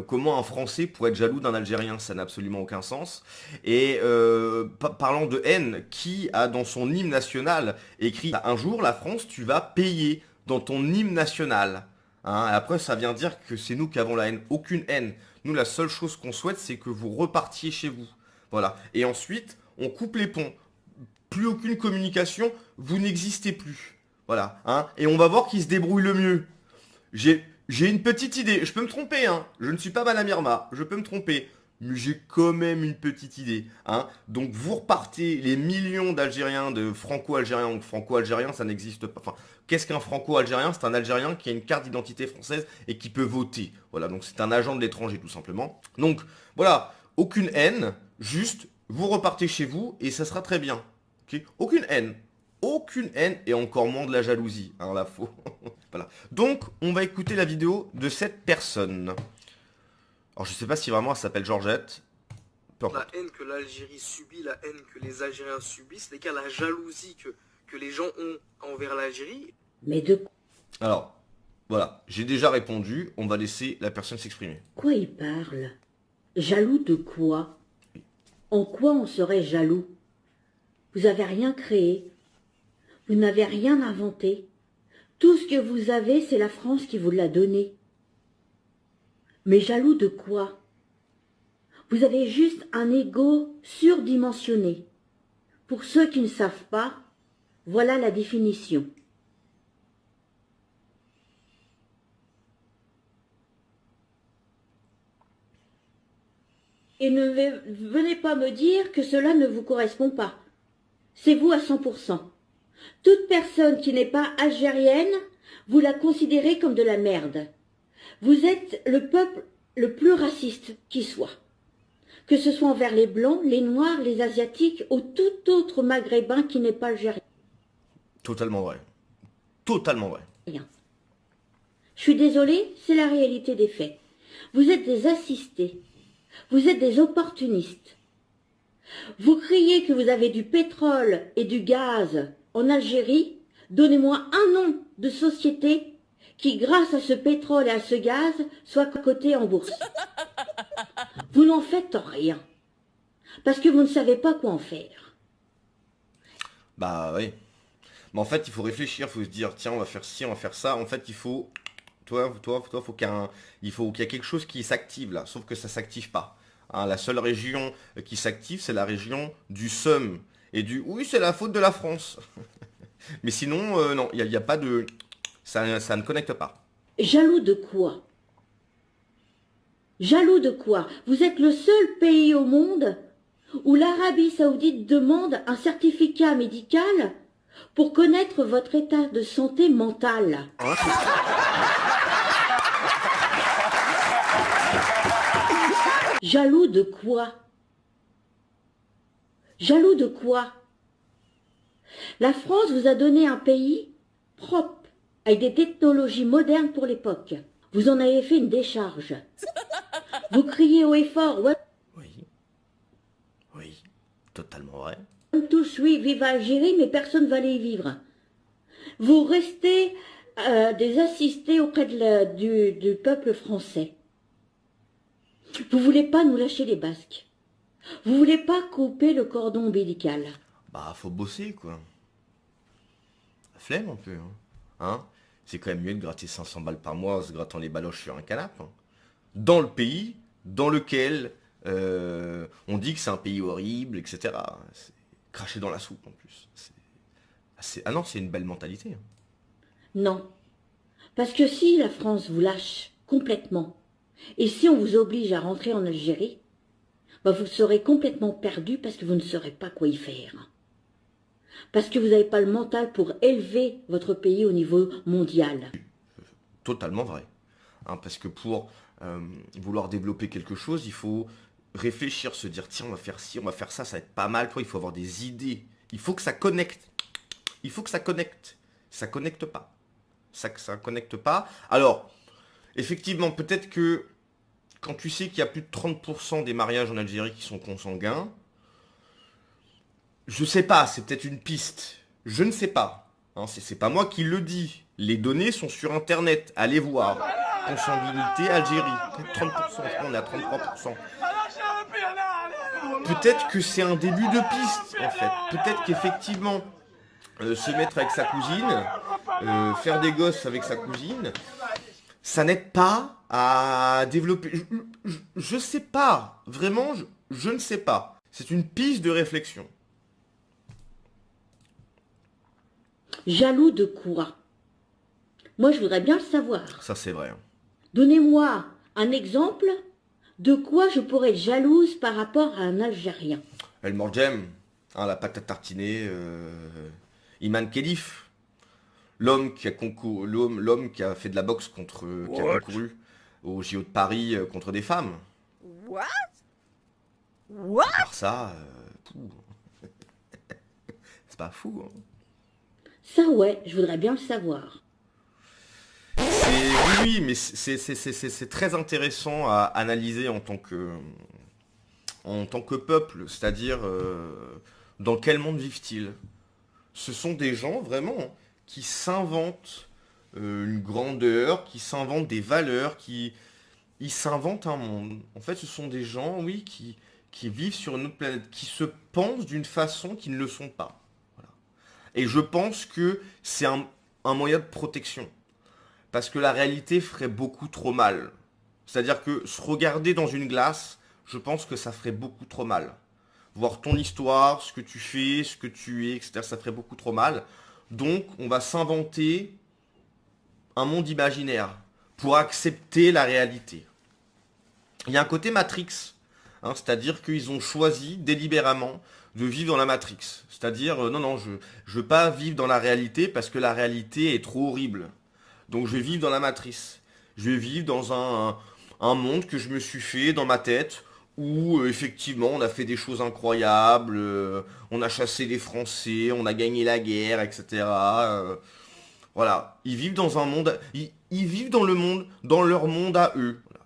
Comment un Français pourrait être jaloux d'un Algérien? Ça n'a absolument aucun sens. Et parlant de haine, qui a dans son hymne national écrit un jour la France, tu vas payer dans ton hymne national. Hein, et après, ça vient dire que c'est nous qui avons la haine. Aucune haine. Nous, la seule chose qu'on souhaite, c'est que vous repartiez chez vous. Voilà. Et ensuite, on coupe les ponts. Plus aucune communication, vous n'existez plus. Voilà. Hein, et on va voir qui se débrouille le mieux. J'ai une petite idée. Je peux me tromper, hein. Je ne suis pas Madame Irma. Je peux me tromper. Mais j'ai quand même une petite idée. Hein. Donc vous repartez les millions d'Algériens, de Franco-Algériens. Donc Franco-Algérien, ça n'existe pas. Enfin, qu'est-ce qu'un Franco-Algérien? C'est un Algérien qui a une carte d'identité française et qui peut voter. Voilà, donc c'est un agent de l'étranger tout simplement. Donc voilà, aucune haine. Juste, vous repartez chez vous et ça sera très bien. Ok. Aucune haine. Aucune haine et encore moins de la jalousie. Hein, là, faut. Voilà. Donc, on va écouter la vidéo de cette personne. Alors, je sais pas si vraiment elle s'appelle Georgette. Peu La importe. haine que l'Algérie subit, la haine que les Algériens subissent, les gars, la jalousie que les gens ont envers l'Algérie. Mais de Alors, voilà. J'ai déjà répondu. On va laisser la personne s'exprimer. quoi il parle? Jaloux de quoi? En quoi on serait jaloux? Vous avez rien créé. Vous n'avez rien inventé. Tout ce que vous avez, c'est la France qui vous l'a donné. Mais jaloux de quoi? Vous avez juste un ego surdimensionné. Pour ceux qui ne savent pas, voilà la définition. Et ne venez pas me dire que cela ne vous correspond pas. C'est vous à 100%. Toute personne qui n'est pas algérienne, vous la considérez comme de la merde. Vous êtes le peuple le plus raciste qui soit. Que ce soit envers les Blancs, les Noirs, les Asiatiques ou tout autre Maghrébin qui n'est pas algérien. Totalement vrai. Totalement vrai. Je suis désolée, c'est la réalité des faits. Vous êtes des assistés. Vous êtes des opportunistes. Vous criez que vous avez du pétrole et du gaz en Algérie. Donnez-moi un nom de société qui, grâce à ce pétrole et à ce gaz, soit cotée en bourse. Vous n'en faites rien. Parce que vous ne savez pas quoi en faire. Bah oui. Mais en fait, il faut réfléchir. Il faut se dire, tiens, on va faire ci, on va faire ça. En fait, il faut... faut il faut qu'il y ait quelque chose qui s'active là. Sauf que ça s'active pas. Hein, la seule région qui s'active, c'est la région du seum. Et du, oui, c'est la faute de la France. Mais sinon, non, il y a pas de... ça ne connecte pas. Jaloux de quoi? Jaloux de quoi? Vous êtes le seul pays au monde où l'Arabie Saoudite demande un certificat médical pour connaître votre état de santé mentale. Hein, Jaloux de quoi? Jaloux de quoi? La France vous a donné un pays propre, avec des technologies modernes pour l'époque. Vous en avez fait une décharge. Vous criez haut et fort, ouais, oui. Oui. Totalement vrai. tous, oui, vive Algérie, mais personne ne va aller y vivre. Vous restez des assistés auprès du peuple français. Vous voulez pas nous lâcher les Basques. Vous voulez pas couper le cordon ombilical. Bah, faut bosser, quoi. La flemme, un peu. Hein. C'est quand même mieux de gratter 500 balles par mois en se grattant les baloches sur un canapé. Hein. Dans le pays dans lequel on dit que c'est un pays horrible, etc. C'est cracher dans la soupe, en plus. Ah non, c'est une belle mentalité. Hein. Non. Parce que si la France vous lâche complètement, et si on vous oblige à rentrer en Algérie, bah vous serez complètement perdu parce que vous ne saurez pas quoi y faire. Parce que vous n'avez pas le mental pour élever votre pays au niveau mondial. Totalement vrai. Hein, parce que pour vouloir développer quelque chose, il faut réfléchir, se dire, tiens, on va faire ci, on va faire ça, ça va être pas mal. Toi, il faut avoir des idées. Il faut que ça connecte. Il faut que ça connecte. Ça connecte pas. Ça connecte pas. Alors, effectivement, peut-être que quand tu sais qu'il y a plus de 30% des mariages en Algérie qui sont consanguins, je sais pas, c'est peut-être une piste. Je ne sais pas. Hein, c'est pas moi qui le dis. Les données sont sur Internet. Allez voir. consanguinité Algérie. Plus de 30%, je crois on est à 33%. Peut-être que c'est un début de piste, en fait. Peut-être qu'effectivement, se mettre avec sa cousine, faire des gosses avec sa cousine, ça n'aide pas à développer... Je sais pas. Vraiment, je ne sais pas. C'est une piste de réflexion. Jaloux de quoi? Moi, je voudrais bien le savoir. Ça, c'est vrai. Donnez-moi un exemple de quoi je pourrais être jalouse par rapport à un Algérien. El Morjem, hein, la pâte à tartiner, Iman Khelif, l'homme qui a fait de la boxe qui a concouru au JO de Paris contre des femmes. What? Par ça, c'est pas fou. Hein. Ça, ouais, je voudrais bien le savoir. Oui, mais c'est très intéressant à analyser en tant que peuple, c'est-à-dire dans quel monde vivent-ils? Ce sont des gens vraiment qui s'inventent une grandeur, qui s'inventent des valeurs, ils s'inventent un monde. En fait, ce sont des gens, oui, qui vivent sur une autre planète, qui se pensent d'une façon qu'ils ne le sont pas. Voilà. Et je pense que c'est un moyen de protection. Parce que la réalité ferait beaucoup trop mal. C'est-à-dire que se regarder dans une glace, je pense que ça ferait beaucoup trop mal. Voir ton histoire, ce que tu fais, ce que tu es, etc., ça ferait beaucoup trop mal. Donc, on va s'inventer un monde imaginaire pour accepter la réalité. Il y a un côté Matrix, hein, c'est-à-dire qu'ils ont choisi délibérément de vivre dans la Matrix. C'est-à-dire, non, je veux pas vivre dans la réalité parce que la réalité est trop horrible. Donc je vais vivre dans la matrice. Je vais vivre dans un monde que je me suis fait dans ma tête, où effectivement on a fait des choses incroyables, on a chassé les Français, on a gagné la guerre, etc. Voilà. Ils vivent dans un monde, ils vivent dans le monde, dans leur monde à eux.